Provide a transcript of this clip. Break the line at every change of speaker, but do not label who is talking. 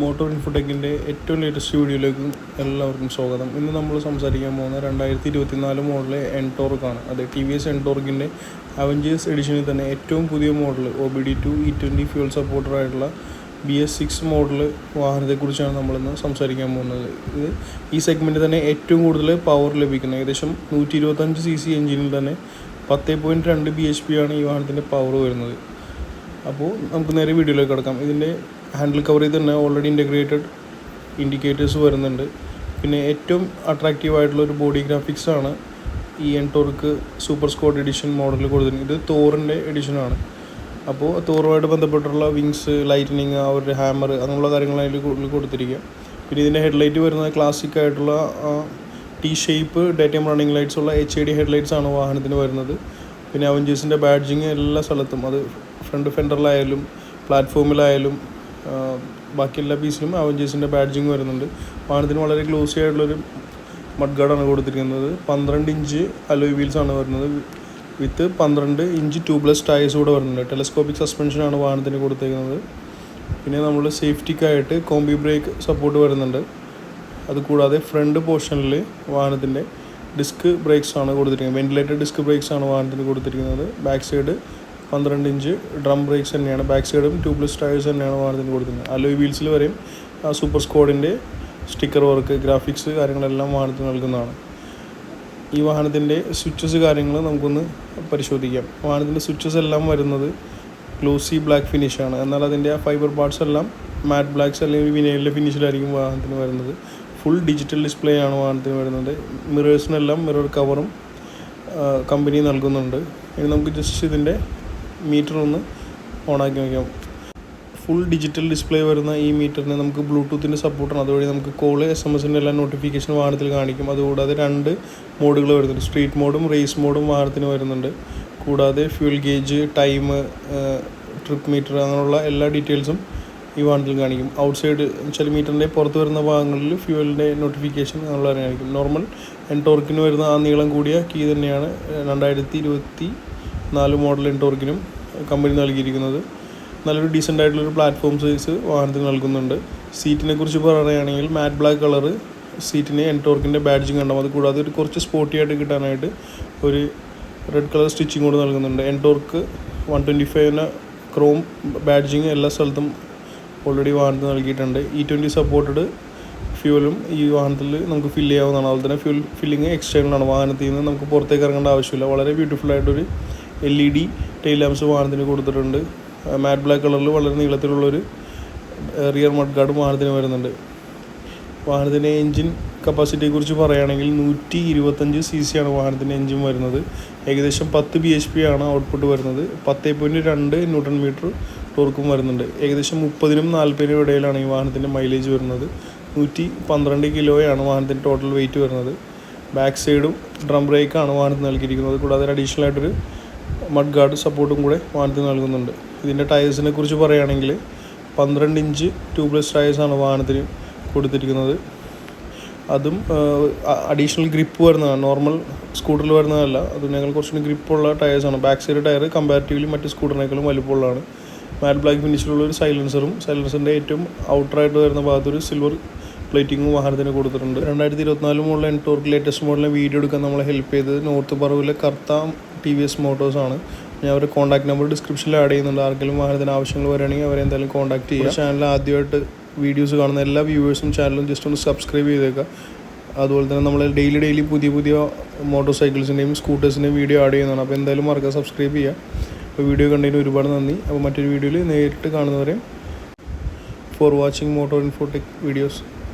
Motor ഇൻഫോടെക്കിൻ്റെ ഏറ്റവും latest വീഡിയോയിലേക്ക് എല്ലാവർക്കും സ്വാഗതം. ഇന്ന് നമ്മൾ സംസാരിക്കാൻ പോകുന്ന 2024 മോഡൽ എൻടോർക്കാണ്. അത് ടി വി എസ് എൻടോർക്കിൻ്റെ അവഞ്ചേഴ്സ് എഡിഷനിൽ തന്നെ ഏറ്റവും പുതിയ മോഡൽ OBD2 E20 ഫ്യൂൽ സപ്പോർട്ടറായിട്ടുള്ള BS6 മോഡൽ വാഹനത്തെക്കുറിച്ചാണ് നമ്മളിന്ന് സംസാരിക്കാൻ പോകുന്നത്. ഈ സെഗ്മെൻറ്റിൽ തന്നെ ഏറ്റവും കൂടുതൽ പവർ ലഭിക്കുന്നത് ഏകദേശം 125 cc എഞ്ചിനിൽ തന്നെ 10.2 bhp ആണ് ഈ വാഹനത്തിൻ്റെ പവർ വരുന്നത്. അപ്പോൾ നമുക്ക് നേരെ വീഡിയോയിലേക്ക് കിടക്കാം. ഇതിൻ്റെ ഹാൻഡിൽ കവറിൽ തന്നെ ഓൾറെഡി ഇൻ്റഗ്രേറ്റഡ് ഇൻഡിക്കേറ്റേഴ്സ് വരുന്നുണ്ട്. പിന്നെ ഏറ്റവും അട്രാക്റ്റീവായിട്ടുള്ള ഒരു ബോഡി ഗ്രാഫിക്സ് ആണ് ഈ എൻടോർക്ക് സൂപ്പർ സ്ക്വാഡ് എഡിഷൻ മോഡലിൽ കൊടുത്തിരിക്കുന്നത്. ഇത് തോറിൻ്റെ എഡിഷനാണ്. അപ്പോൾ തോറുമായിട്ട് ബന്ധപ്പെട്ടുള്ള വിങ്സ്, ലൈറ്റനിങ്, അവരുടെ ഹാമർ അങ്ങനെയുള്ള കാര്യങ്ങൾ അതിൽ കൊടുത്തിരിക്കുക. പിന്നെ ഇതിൻ്റെ ഹെഡ്ലൈറ്റ് വരുന്നത് ക്ലാസിക് ആയിട്ടുള്ള T shape day time running lights ഉള്ള HID ഹെഡ്ലൈറ്റ്സ് ആണ് വാഹനത്തിന് വരുന്നത്. പിന്നെ അവഞ്ചേഴ്സിൻ്റെ ബാഡ്ജിങ് എല്ലാ സ്ഥലത്തും, അത് ഫ്രണ്ട് ഫെൻഡറിലായാലും പ്ലാറ്റ്ഫോമിലായാലും ബാക്കി എല്ലാ പീസിലും അവഞ്ചേഴ്സിൻ്റെ ബാഡ്ജിങ് വരുന്നുണ്ട്. വാഹനത്തിന് വളരെ ഗ്ലോസി ആയിട്ടുള്ളൊരു മഡ് ഗാർഡാണ് കൊടുത്തിരിക്കുന്നത്. 12 ഇഞ്ച് അലോയ് വീൽസാണ് വരുന്നത്. വിത്ത് 12 ഇഞ്ച് ട്യൂബ്ലെസ് ടയേഴ്സ് കൂടെ വരുന്നുണ്ട്. ടെലസ്കോപ്പിക് സസ്പെൻഷനാണ് വാഹനത്തിന് കൊടുത്തിരിക്കുന്നത്. പിന്നെ നമ്മൾ സേഫ്റ്റിക്കായിട്ട് കോംബി ബ്രേക്ക് സപ്പോർട്ട് വരുന്നുണ്ട്. അതുകൂടാതെ ഫ്രണ്ട് പോർഷനിൽ വാഹനത്തിൻ്റെ ഡിസ്ക് ബ്രേക്സ് ആണ് കൊടുത്തിരിക്കുന്നത്. വെന്റിലേറ്റഡ് ഡിസ്ക് ബ്രേക്സ് ആണ് വാഹനത്തിന് കൊടുത്തിരിക്കുന്നത്. Back side 12 inch drum breaks തന്നെയാണ്. ബാക്ക് സൈഡും ട്യൂബ്ലെസ് ടയേഴ്സ് തന്നെയാണ് വാഹനത്തിന് കൊടുത്തിരിക്കുന്നത്. അലോയ് വീൽസിൽ വരെയും സൂപ്പർ സ്ക്വാഡിൻ്റെ സ്റ്റിക്കർ വർക്ക്, ഗ്രാഫിക്സ് കാര്യങ്ങളെല്ലാം വാഹനത്തിന് നൽകുന്നതാണ്. ഈ വാഹനത്തിൻ്റെ സ്വിച്ചസ് കാര്യങ്ങൾ നമുക്കൊന്ന് പരിശോധിക്കാം. വാഹനത്തിൻ്റെ സ്വിച്ചസ് എല്ലാം വരുന്നത് ഗ്ലോസി ബ്ലാക്ക് ഫിനിഷാണ്. എന്നാൽ അതിൻ്റെ ഫൈബർ പാർട്സ് എല്ലാം മാറ്റ് ബ്ലാക്ക്സ് അല്ലെങ്കിൽ വിനൈലിൻ്റെ ഫിനിഷിലായിരിക്കും വാഹനത്തിന് വരുന്നത്. ഫുൾ ഡിജിറ്റൽ ഡിസ്പ്ലേ ആണ് വാഹനത്തിന് വരുന്നത്. മിറേഴ്സിനെല്ലാം മിറർ കവറും കമ്പനി നൽകുന്നുണ്ട്. ഇനി നമുക്ക് ജസ്റ്റ് ഇതിൻ്റെ മീറ്റർ ഒന്ന് ഓണാക്കി നോക്കാം. ഫുൾ ഡിജിറ്റൽ ഡിസ്പ്ലേ വരുന്ന ഈ മീറ്ററിന് നമുക്ക് ബ്ലൂടൂത്തിൻ്റെ സപ്പോർട്ടാണ്. അതുവഴി നമുക്ക് കോള്, SMS എല്ലാ നോട്ടിഫിക്കേഷൻ വാഹനത്തിൽ കാണിക്കും. അതുകൂടാതെ 2 മോഡുകൾ വരുന്നുണ്ട്. സ്ട്രീറ്റ് മോഡും റേസ് മോഡും വാഹനത്തിന് വരുന്നുണ്ട്. കൂടാതെ fuel gauge, time, trip metre അങ്ങനെയുള്ള എല്ലാ ഡീറ്റെയിൽസും ഈ വാഹനത്തിൽ കാണിക്കും. ഔട്ട്സൈഡ് വെച്ചാൽ മീറ്ററിൻ്റെ പുറത്ത് വരുന്ന ഭാഗങ്ങളിൽ ഫ്യൂവലിൻ്റെ നോട്ടിഫിക്കേഷൻ അങ്ങനെയുള്ള കാണിക്കും. നോർമൽ എൻടോർക്കിന് വരുന്ന ആ നീളം കൂടിയ കീ തന്നെയാണ് 2024 മോഡൽ എൻടോർക്കിനും കമ്പനി നൽകിയിരിക്കുന്നത്. നല്ലൊരു ഡീസൻ്റ് ആയിട്ടുള്ളൊരു പ്ലാറ്റ്ഫോം സൈസ് വാഹനത്തിന് നൽകുന്നുണ്ട്. സീറ്റിനെ കുറിച്ച് പറയുകയാണെങ്കിൽ മാറ്റ് ബ്ലാക്ക് കളറ് സീറ്റിന് എൻടോർക്കിൻ്റെ ബാഡ്ജിങ് ഉണ്ടാവും. അത് കൂടാതെ ഒരു കുറച്ച് സ്പോർട്ടി ആയിട്ട് കിട്ടാനായിട്ട് ഒരു റെഡ് കളർ സ്റ്റിച്ചിങ് കൂടെ നൽകുന്നുണ്ട്. എൻടോർക്ക് 125 ക്രോം ബാഡ്ജിങ് എല്ലാ സ്ഥലത്തും ഓൾറെഡി വാഹനത്തിന് നൽകിയിട്ടുണ്ട്. E20 സപ്പോർട്ടഡ് ഫ്യൂവലും ഈ വാഹനത്തിൽ നമുക്ക് ഫില്ല് ചെയ്യാവുന്നതാണ്. അതുപോലെ തന്നെ ഫ്യൂൽ ഫില്ലിങ് എക്സ്റ്റേണലാണ്. വാഹനത്തിൽ നിന്ന് നമുക്ക് പുറത്തേക്ക് ഇറങ്ങേണ്ട ആവശ്യമില്ല. വളരെ ബ്യൂട്ടിഫുൾ ആയിട്ടൊരു LED ടെയിൽ ലാംപ്സ് വാഹനത്തിന് കൊടുത്തിട്ടുണ്ട്. മാറ്റ് ബ്ലാക്ക് കളറിൽ വളരെ നീളത്തിലുള്ളൊരു റിയർ മഡ് ഗാർഡും വാഹനത്തിന് വരുന്നുണ്ട്. വാഹനത്തിൻ്റെ എൻജിൻ കപ്പാസിറ്റിയെക്കുറിച്ച് പറയുകയാണെങ്കിൽ 125 cc ആണ് വാഹനത്തിൻ്റെ എൻജിൻ വരുന്നത്. ഏകദേശം 10 bhp ആണ് ഔട്ട്പുട്ട് വരുന്നത്. 10.2 ന്യൂട്ടൺ മീറ്റർ ടോർക്കും വരുന്നുണ്ട്. ഏകദേശം 30-നും 40-നും ഇടയിലാണ് ഈ വാഹനത്തിൻ്റെ മൈലേജ് വരുന്നത്. 112 കിലോയാണ് വാഹനത്തിൻ്റെ ടോട്ടൽ വെയിറ്റ് വരുന്നത്. ബാക്ക് സൈഡും ഡ്രം ബ്രേക്കാണ് വാഹനത്തിന് നൽകിയിരിക്കുന്നത്. കൂടാതെ അഡീഷണൽ ആയിട്ടൊരു മഡ് ഗാർഡ് സപ്പോർട്ടും കൂടെ വാഹനത്തിന് നൽകുന്നുണ്ട്. ഇതിൻ്റെ ടയേഴ്സിനെ കുറിച്ച് പറയുകയാണെങ്കിൽ 12 ഇഞ്ച് ട്യൂബ്ലെസ് ടയേഴ്സാണ് വാഹനത്തിന് കൊടുത്തിരിക്കുന്നത്. അതും അഡീഷണൽ ഗ്രിപ്പ് വരുന്നതാണ്. നോർമൽ സ്കൂട്ടറിൽ വരുന്നതല്ല, അതിനേക്കാൾ കുറച്ചുകൂടി ഗ്രിപ്പുള്ള ടയേഴ്സാണ്. ബാക്ക് സൈഡ് ടയർ കമ്പാരിറ്റീവ്ലി മറ്റ് സ്കൂട്ടറിനേക്കാളും വലുപ്പമുള്ളതാണ്. മാറ്റ് ബ്ലാക്ക് ഫിനിഷിലുള്ളൊരു സൈലൻസറിൻ്റെ ഏറ്റവും ഔട്ടറായിട്ട് വരുന്ന ഭാഗത്തൊരു സിൽവർ പ്ലേറ്റിങ്ങും വാഹനത്തിന് കൊടുത്തിട്ടുണ്ട്. 2024 മോഡൽ എൻടോർക്ക് ലേറ്റസ്റ്റ് മോഡലിനെ വീഡിയോ എടുക്കാൻ നമ്മളെ ഹെൽപ്പ് ചെയ്തത് നോർത്ത് പറവിലെ കർത്ത TVS മോട്ടോഴ്സ് ആണ്. ഞാൻ അവരുടെ കോൺടാക്ട് നമ്പർ ഡിസ്ക്രിപ്ഷനിൽ ആഡ് ചെയ്യുന്നുണ്ട്. ആർക്കെങ്കിലും വാഹനത്തിന് ആവശ്യങ്ങൾ വരികയാണെങ്കിൽ അവരെ എന്തായാലും കോൺടാക്ട് ചെയ്യുക. ചാനൽ ആദ്യമായിട്ട് വീഡിയോസ് കാണുന്ന എല്ലാ വ്യൂവേഴ്സും ചാനലും ജസ്റ്റ് ഒന്ന് സബ്സ്ക്രൈബ് ചെയ്തേക്കുക. അതുപോലെ തന്നെ നമ്മൾ ഡെയിലി പുതിയ മോട്ടോർ സൈക്കിൾസിൻ്റെയും സ്കൂട്ടേഴ്സിൻ്റെയും വീഡിയോ ആഡ് ചെയ്യുന്നതാണ്. അപ്പോൾ എന്തായാലും മറക്കാതെ സബ്സ്ക്രൈബ് ചെയ്യുക. അപ്പോൾ വീഡിയോ കണ്ടതിന് ഒരുപാട് നന്ദി. അപ്പോൾ മറ്റൊരു വീഡിയോയിൽ നേരിട്ട് കാണുന്നവരെ for watching motor Infotech videos.